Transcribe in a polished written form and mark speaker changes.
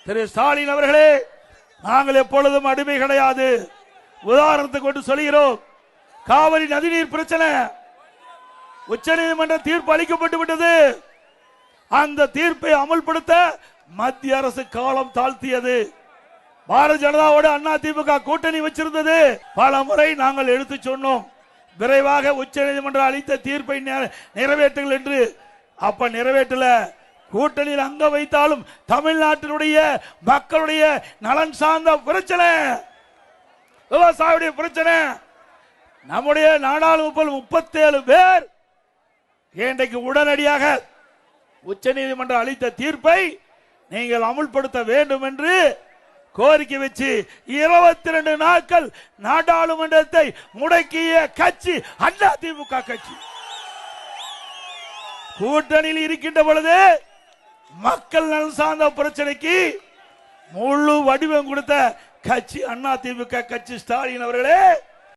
Speaker 1: திரு ஸ்டாலின் அவர்களே, நாங்கள் எப்பொழுதும் அடிமை கிடையாது. உதாரணத்துக்கு கொண்டு சொல்கிறோம். காவிரி நதிநீர் பிரச்சனை, உச்ச நீதிமன்ற தீர்ப்பு அளிக்கப்பட்டு விட்டது. அந்த தீர்ப்பை அமல்படுத்த மத்திய அரசு காலம் தாழ்த்தியது. பாரதிய ஜனதாவோட அண்ணா திமுக கூட்டணி வச்சிருந்தது. பல முறை நாங்கள் எடுத்து சொன்னோம், விரைவாக உச்ச நீதிமன்றம் அளித்த தீர்ப்பை நிறைவேற்றுங்கள் என்று. அப்ப நிறைவேற்றல. கூட்டணியில் அங்க வைத்தாலும் தமிழ்நாட்டினுடைய மக்களுடைய நலன் சார்ந்த பிரச்சனை, விவசாயியுடைய பிரச்சனை. நம்முடைய நாடாளுமன்ற 37 பேர் இன்றைக்கு உடனடியாக உச்ச நீதிமன்றம் அளித்த தீர்ப்பை நீங்கள் அமுல்படுத்த வேண்டும் என்று கோரிக்கை வச்சு 22 நாட்கள் நாடாளுமன்றத்தை முடக்கிய கட்சி அண்ணா திமுக கட்சி. கூட்டணியில் இருக்கின்ற பொழுது மக்கள் நலன் சார்ந்த பிரச்சனைக்கு முழு வடிவம் கொடுத்த கட்சி அண்ணா திமுக கட்சி. ஸ்டாலின் அவர்களே,